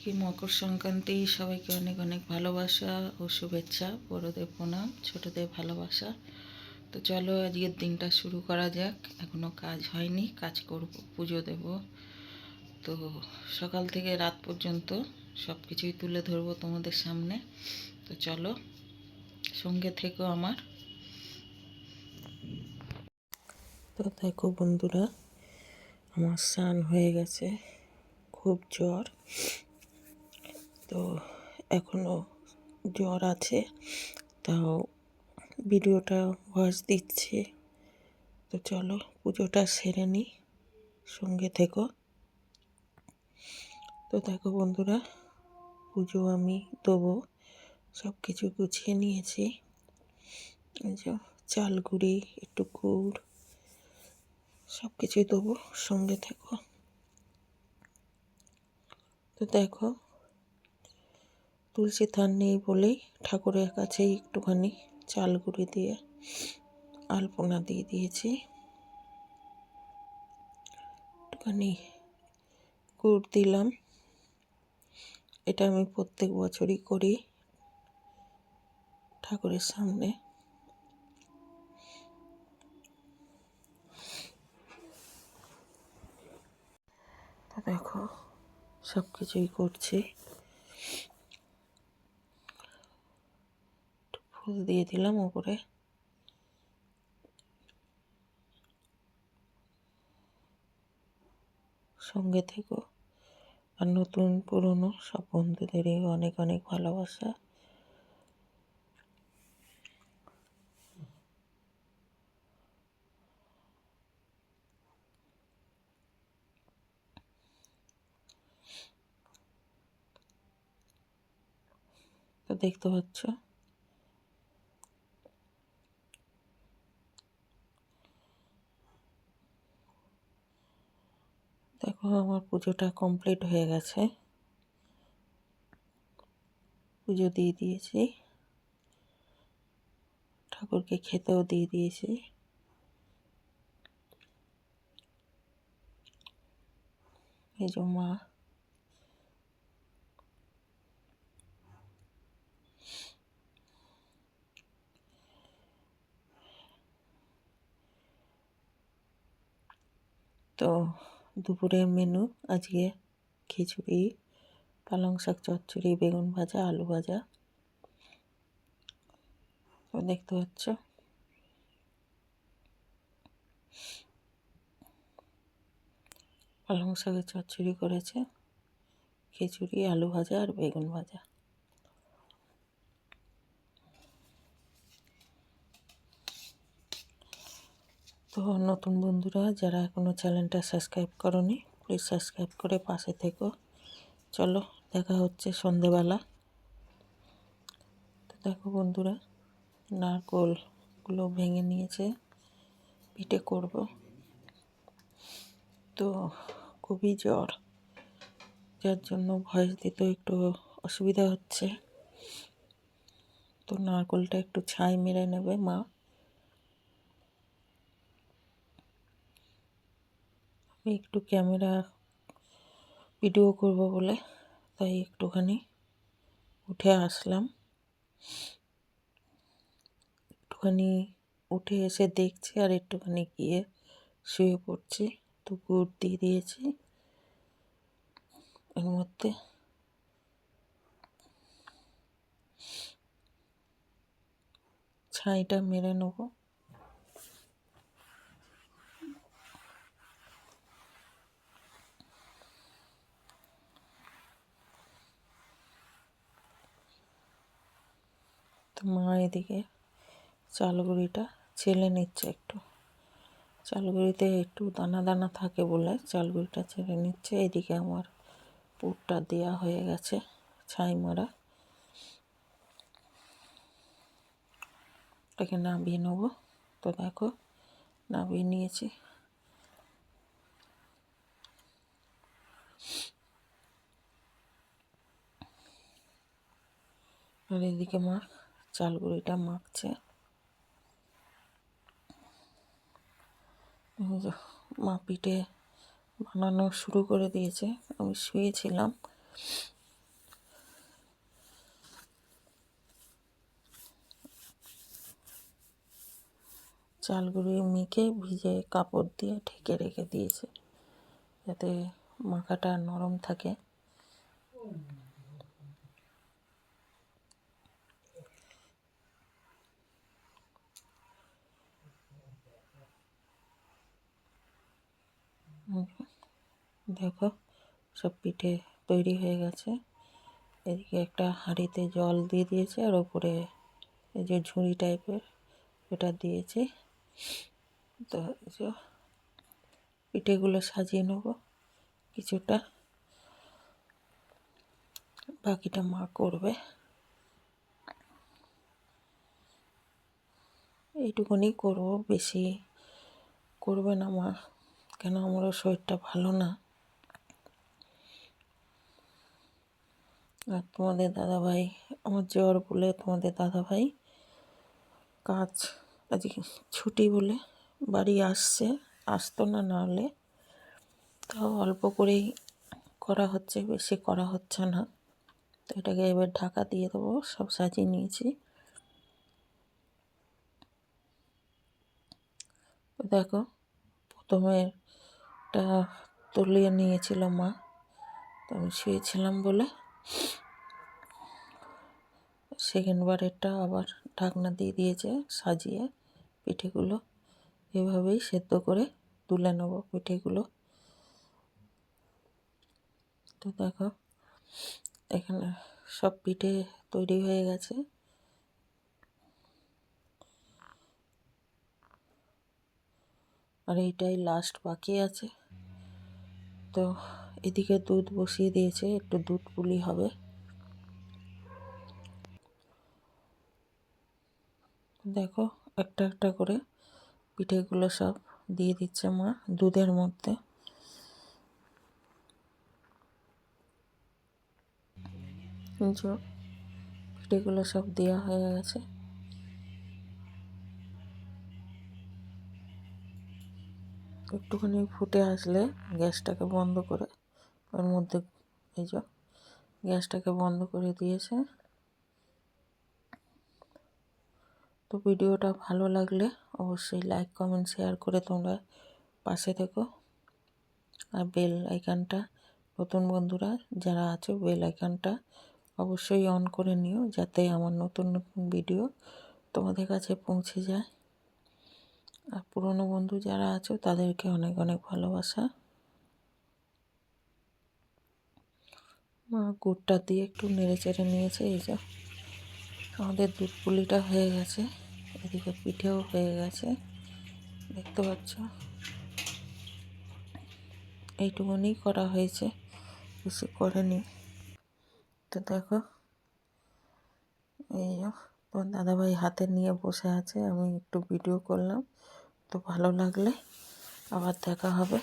আজকে মকর সংক্রান্তি। সবাইকে অনেক অনেক ভালোবাসা ও শুভেচ্ছা। বড়দের প্রণাম, ছোটদের ভালোবাসা। তো চলো আজকের দিনটা শুরু করা যাক। এখনো কাজ হয়নি, কাজ করব, পুজো দেব। তো সকাল থেকে রাত পর্যন্ত সব কিছুই তুলে ধরবো তোমাদের সামনে। তো চলো সঙ্গে থেকো আমার। তো দেখো বন্ধুরা, আমার স্নান হয়ে গেছে, খুব জ্বর। তো এখনো জ্বর আছে, তাও ভিডিওটা ভয়েস দিচ্ছি। তো চলো পুজোটা সেরে নিই, সঙ্গে থেকো। তো দেখো বন্ধুরা, পুজো আমি দেবো, সব কিছু গুছিয়ে নিয়েছি। এই যে চাল গুঁড়ি, একটু গুড়, সব কিছুই দেবো, সঙ্গে থেকো। তো দেখো, তুলসী থান নেই বলেই ঠাকুরের কাছেই একটুখানি চাল গুঁড়ি দিয়ে আলপনা দিয়ে দিয়েছি। একটুখানি গুড় দিলাম। এটা আমি প্রত্যেক বছরই করি ঠাকুরের সামনে। তো দেখো সব কিছুই করছি। ফুল দিয়ে দিলাম উপরে। সঙ্গে থেকো। আর নতুন পুরনো সব বন্ধুদেরই অনেক অনেক ভালোবাসা। তো দেখতে পাচ্ছ, দেখো আমার পুজোটা কমপ্লিট হয়ে গেছে। পুজো দিয়ে দিয়েছি, ঠাকুরকে খেতেও দিয়ে দিয়েছি। এই যে মা, তো দুপুরের মেনু আজকে খিচুড়ি, পালং শাক চচ্চড়ি, বেগুন ভাজা, আলু ভাজা। তো দেখতে পাচ্ছ, পালং শাকের চচ্চড়ি করেছে, খিচুড়ি, আলু ভাজা আর বেগুন ভাজা। তো নতুন বন্ধুরা যারা এখনও চ্যানেলটা সাবস্ক্রাইব করনি, প্লিজ সাবস্ক্রাইব করে পাশে থেকো। চলো দেখা হচ্ছে সন্ধেবেলা। তো দেখো বন্ধুরা, নারকোলগুলো ভেঙে নিয়েছে, পিঠে করব। তো খুবই জ্বর, যার জন্য ভয়েস দিতে একটু অসুবিধা হচ্ছে। তো নারকোলটা একটু ছাই মেরে নেবে মা। আমি একটু ক্যামেরা ভিডিও করব বলে তাই একটুখানি উঠে আসলাম। একটুখানি উঠে এসে দেখছি আর একটুখানি গিয়ে শুয়ে পড়ছি। তো গুড় দিয়ে দিয়েছি এর মধ্যে। ছাইটা মেরে নেব। তো মা এদিকে চালগুড়িটা ছেলে নিচ্ছে একটু। চালগুড়িতে একটু দানা দানা থাকে বলে চালগুড়িটা ছেড়ে নিচ্ছে। এদিকে আমার পুরটা দেওয়া হয়ে গেছে, ছাই মারা। এটাকে নামিয়ে নেব। তো দেখো নামিয়ে নিয়েছি। আর এদিকে মা চালগুড়িটা মাখছে। মা পিঠে বানানো শুরু করে দিয়েছে। আমি শুয়েছিলাম, চালগুলো মেখে ভিজে কাপড় দিয়ে ঢেকে রেখে দিয়েছে যাতে মাখাটা নরম থাকে। দেখো সব পিঠে তৈরি হয়ে গেছে। এদিকে একটা হাঁড়িতে জল দিয়ে দিয়েছে আর ওপরে এই যে ঝুড়ি টাইপের এটা দিয়েছে। তো পিঠেগুলো সাজিয়ে নেব কিছুটা, বাকিটা মা করবে। এইটুকুনি করবো, বেশি করবে না মা, কেন আমারও শরীরটা ভালো না। আর তোমাদের দাদাভাই, আমার জ্বর বলে তোমাদের দাদাভাই কাজ আজকে ছুটি বলে বাড়ি আসতো না, নাহলে তাও অল্প করেই করা হচ্ছে, বেশি করা হচ্ছে না। তো এটাকে এবার ঢাকা দিয়ে দেবো। সব সাজিয়ে নিয়েছি। দেখো প্রথমে এটা তুলিয়ে নিয়েছিল মা, তো আমি শুয়েছিলাম বলে সেকেন্ডবারেরটা আবার ঢাকনা দিয়ে দিয়েছে সাজিয়ে। পিঠেগুলো এভাবেই সেদ্ধ করে তুলে নেব পিঠেগুলো। তো দেখো এখানে সব পিঠে তৈরি হয়ে গেছে। আর এইটাই লাস্ট বাকি আছে। তো এদিকে দুধ বসিয়ে দিয়েছে, একটু দুধ পুলি হবে। দেখো একটা একটা করে পিঠেগুলো সব দিয়ে দিচ্ছে মা দুধের মধ্যে। পিঠেগুলো সব দেওয়া হয়ে গেছে। একটুখানি ফুটে আসলে গ্যাসটাকে বন্ধ করে ওর মধ্যে এই যে গ্যাসটাকে বন্ধ করে দিয়েছে। তো ভিডিওটা ভালো লাগলে অবশ্যই লাইক কমেন্ট শেয়ার করে তোমরা পাশে থেকো। আর বেল আইকনটা, নতুন বন্ধুরা যারা আছো বেল আইকনটা অবশ্যই অন করে নিও, যাতে আমার নতুন নতুন ভিডিও তোমাদের কাছে পৌঁছে যায়। আর পুরনো বন্ধু যারা আছো তাদেরকে অনেক অনেক ভালোবাসা। মা গুড়টা দিয়ে একটু নেড়ে চেড়ে নিয়েছে। এই যে আমাদের দুধ পুলিটা হয়ে গেছে, এদিকে পিঠেও হয়ে গেছে, দেখতে পাচ্ছ। এইটুকুনি করা হয়েছে, বেশি করেনি। তো দেখো এই যে তোমার দাদাভাই হাতে নিয়ে বসে আছে, আমি একটু ভিডিও করলাম। তো ভালো লাগলে আবার দেখা হবে।